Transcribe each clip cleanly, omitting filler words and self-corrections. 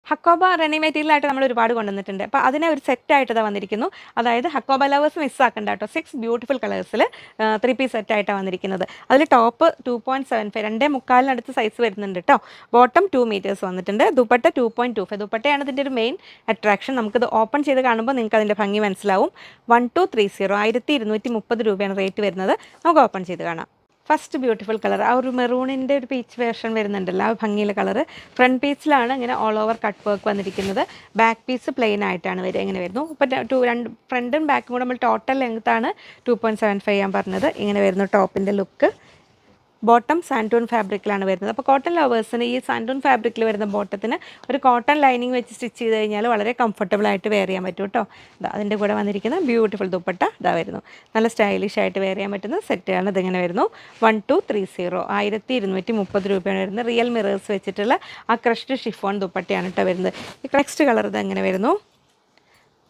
Hakoba running മെറ്റീരിയലായിട്ട് നമ്മൾ ഒരുപാട് കൊണ്ടുവന്നിട്ടുണ്ട്. അപ്പോൾ അതിനെ ഒരു സെറ്റായിട്ട് ഇതാ വന്നിരിക്കുന്നു. അതായത് ഹക്കോബ ലവേഴ്സ് മിസ്സാക്കണ്ട കേട്ടോ. 6 ബ്യൂട്ടിഫുൾ കളേഴ്സിൽ 3 പീസ് സെറ്റായിട്ടാണ് വന്നിരിക്കുന്നത്. അതിൽ ടോപ്പ് 2.75 2.25 സൈസ് വരുന്നുണ്ട് കേട്ടോ. ബോട്ടം 2 മീറ്റേഴ്സ് വന്നിട്ടുണ്ട്. ദുപ്പട്ട 2.25 ദുപ്പട്ടയാണ് ഇതിൻ്റെ ഒരു മെയിൻ അട്രാക്ഷൻ. നമുക്കിത് ഓപ്പൺ ചെയ്ത് കാണുമ്പോൾ നിങ്ങൾക്ക് അതിൻ്റെ ഭംഗി മനസ്സിലാവും. 1230 1230 രൂപയാണ് റേറ്റ് വരുന്നത്. നമുക്ക് ഓപ്പൺ ചെയ്ത് കാണാം. ഫസ്റ്റ് ബ്യൂട്ടിഫുൾ കളർ ആ ഒരു മെറൂണിൻ്റെ ഒരു പീച്ച് വേർഷൻ വരുന്നുണ്ടല്ലോ, ആ ഭംഗിയിലെ കളറ്. ഫ്രണ്ട് പീസിലാണ് ഇങ്ങനെ ഓൾ ഓവർ കട്ട് വർക്ക് വന്നിരിക്കുന്നത്. ബാക്ക് പീസ് പ്ലെയിൻ ആയിട്ടാണ് വരിക. ഇങ്ങനെ വരുന്നു. ഇപ്പോൾ രണ്ട് ഫ്രണ്ടും ബാക്കും കൂടെ നമ്മൾ ടോട്ടൽ ലെങ്ത്താണ് 2.75 ഞാൻ പറഞ്ഞത്. ഇങ്ങനെ വരുന്നു ടോപ്പിൻ്റെ ലുക്ക്. ബോട്ടം സാൻറ്റൂൺ ഫാബ്രിക്കിലാണ് വരുന്നത്. അപ്പോൾ കോട്ടൺ ലവേഴ്സിന് ഈ സാൻറ്റൂൺ ഫാബ്രിക്കിൽ വരുന്ന ബോട്ടത്തിന് ഒരു കോട്ടൺ ലൈനിങ് വെച്ച് സ്റ്റിച്ച് ചെയ്ത് കഴിഞ്ഞാൽ വളരെ കംഫർട്ടബിൾ ആയിട്ട് വെയർ ചെയ്യാൻ പറ്റും കേട്ടോ. അതിൻ്റെ കൂടെ വന്നിരിക്കുന്ന ബ്യൂട്ടിഫുൾ ദുപ്പട്ട ഇതാ വരുന്നു. നല്ല സ്റ്റൈലിഷ് ആയിട്ട് വെയർ ചെയ്യാൻ പറ്റുന്ന സെറ്റാണ്. ഇതിങ്ങനെ വരുന്നു. 1230 1230 രൂപയാണ് വരുന്നത്. റിയൽ മിറേഴ്സ് വെച്ചിട്ടുള്ള ആ ക്രഷ്ഡ് ഷിഫോൺ ദുപ്പട്ടയാണ് കേട്ടോ വരുന്നത്. ഈ നെക്സ്റ്റ് കളർ ഇത് എങ്ങനെ വരുന്നു.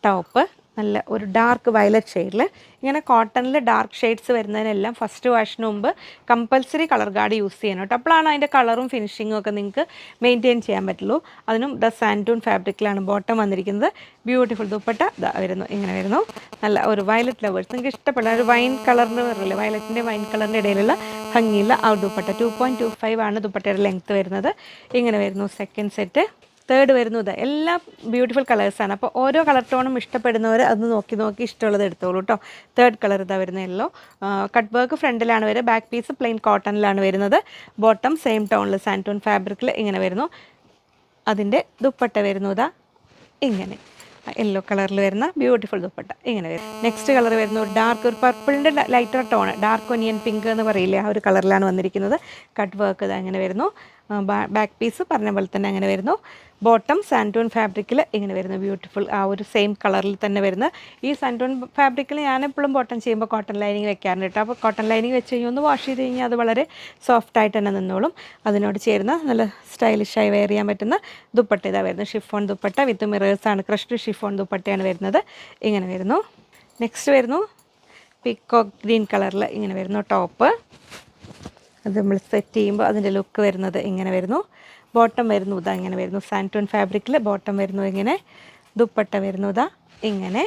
ടോപ്പ് നല്ല ഒരു ഡാർക്ക് വയലറ്റ് ഷെയ്ഡിൽ. ഇങ്ങനെ കോട്ടണിൽ ഡാർക്ക് ഷെയ്ഡ്സ് വരുന്നതിനെല്ലാം ഫസ്റ്റ് വാഷിന് മുമ്പ് കമ്പൽസറി കളർ ഗാർഡ് യൂസ് ചെയ്യണം കേട്ടോ. അപ്പോഴാണ് അതിൻ്റെ കളറും ഫിനിഷിങ്ങും ഒക്കെ നിങ്ങൾക്ക് മെയിൻറ്റെയിൻ ചെയ്യാൻ പറ്റുള്ളൂ. അതിനും സാൻറ്റൂൺ ഫാബ്രിക്കിലാണ് ബോട്ടം വന്നിരിക്കുന്നത്. ബ്യൂട്ടിഫുൾ ദുപ്പട്ട ഇതാ വരുന്നു. ഇങ്ങനെ വരുന്നു. നല്ല ഒരു വയലറ്റ് ലവേഴ്സ് നിങ്ങൾക്ക് ഇഷ്ടപ്പെടുന്ന ഒരു വൈൻ കളറിന് വരില്ലേ, വയലറ്റിൻ്റെ വൈൻ കളറിൻ്റെ ഇടയിലുള്ള ഭംഗിയുള്ള ആ ദുപ്പട്ട. 2.25 ആണ് ദുപ്പട്ടയുടെ ലെങ്ത്ത് വരുന്നത്. ഇങ്ങനെ വരുന്നു സെക്കൻഡ് സെറ്റ്. തേർഡ് വരുന്നത് എല്ലാം ബ്യൂട്ടിഫുൾ കളേഴ്സാണ്. അപ്പോൾ ഓരോ കളർ ടോണും ഇഷ്ടപ്പെടുന്നവർ അത് നോക്കി ഇഷ്ടമുള്ളത് എടുത്തോളൂ കേട്ടോ. തേർഡ് കളർ ഇതാ വരുന്ന യെല്ലോ. കട്ട് വർക്ക് ഫ്രണ്ടിലാണ് വരിക. ബാക്ക് പീസ് പ്ലെയിൻ കോട്ടണിലാണ് വരുന്നത്. ബോട്ടം സെയിം ടോണിൽ സാൻറ്റൂൺ ഫാബ്രിക്കിൽ ഇങ്ങനെ വരുന്നു. അതിൻ്റെ ദുപ്പട്ട വരുന്നു ഇതാ ഇങ്ങനെ യെല്ലോ കളറിൽ വരുന്ന ബ്യൂട്ടിഫുൾ ദുപ്പട്ട ഇങ്ങനെ വരും. നെക്സ്റ്റ് കളർ വരുന്നു ഡാർക്ക് ഒരു പർപ്പിളിൻ്റെ lighter tone, dark onion pink എന്ന് പറയില്ലേ, ആ ഒരു കളറിലാണ് വന്നിരിക്കുന്നത്. കട്ട് വർക്ക് ഇത് അങ്ങനെ വരുന്നു. ബാക്ക് പീസ് പറഞ്ഞ പോലെ തന്നെ അങ്ങനെ വരുന്നു. ബോട്ടം സാൻറ്റൂൺ ഫാബ്രിക്കിൽ ഇങ്ങനെ വരുന്നു. ബ്യൂട്ടിഫുൾ ആ ഒരു സെയിം കളറിൽ തന്നെ വരുന്ന ഈ സാൻറ്റൂൺ ഫാബ്രിക്കിൽ ഞാനെപ്പോഴും ബോട്ടം ചെയ്യുമ്പോൾ കോട്ടൺ ലൈനിങ് വെക്കാറുണ്ട് കേട്ടോ. അപ്പോൾ കോട്ടൺ ലൈനിങ് വെച്ച് കഴിഞ്ഞാൽ ഒന്ന് വാഷ് ചെയ്ത് കഴിഞ്ഞാൽ അത് വളരെ സോഫ്റ്റായിട്ട് തന്നെ നിന്നോളും. അതിനോട് ചേരുന്ന നല്ല സ്റ്റൈലിഷായി വെയർ ചെയ്യാൻ പറ്റുന്ന ദുപ്പട്ട ഇതാ വരുന്നത്. ഷിഫോൺ ദുപ്പട്ട വിത്ത് മിറേഴ്സാണ്. ക്രഷ്ഡ് ഷിഫോൺ ദുപ്പട്ടയാണ് വരുന്നത്. ഇങ്ങനെ വരുന്നു. നെക്സ്റ്റ് വരുന്നു പീക്കോക്ക് ഗ്രീൻ കളറിൽ ഇങ്ങനെ വരുന്നു ടോപ്പ്. അത് നമ്മൾ സെറ്റ് ചെയ്യുമ്പോൾ അതിൻ്റെ ലുക്ക് വരുന്നത് ഇങ്ങനെ വരുന്നു. ബോട്ടം വരുന്നു ഇതാ ഇങ്ങനെ വരുന്നു. സാൻറ്റൂൺ ഫാബ്രിക്കിൽ ബോട്ടം വരുന്നു ഇങ്ങനെ. ദുപ്പട്ട വരുന്നു ഇതാ ഇങ്ങനെ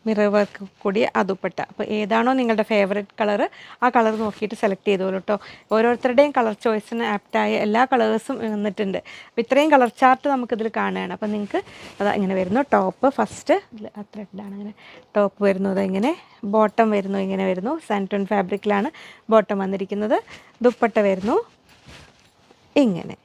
മിറർ വർക്ക് കൂടിയ ആ ദുപ്പട്ട. അപ്പോൾ ഏതാണോ നിങ്ങളുടെ ഫേവറേറ്റ് കളറ് ആ കളർ നോക്കിയിട്ട് സെലക്ട് ചെയ്തോളൂ കേട്ടോ. ഓരോരുത്തരുടെയും കളർ ചോയ്സിന് ആപ്റ്റായ എല്ലാ കളേഴ്സും വന്നിട്ടുണ്ട്. അപ്പോൾ ഇത്രയും കളർ ചാർട്ട് നമുക്കിതിൽ കാണുകയാണ്. അപ്പോൾ നിങ്ങൾക്ക് അതാ ഇങ്ങനെ വരുന്നു. ടോപ്പ് ഫസ്റ്റ് ആ ത്രെഡാണ് ഇങ്ങനെ ടോപ്പ് വരുന്നത് ഇങ്ങനെ. ബോട്ടം വരുന്നു ഇങ്ങനെ വരുന്നു. സാൻറ്റൂൺ ഫാബ്രിക്കിലാണ് ബോട്ടം വന്നിരിക്കുന്നത്. ദുപ്പട്ട വരുന്നു ഇങ്ങനെ.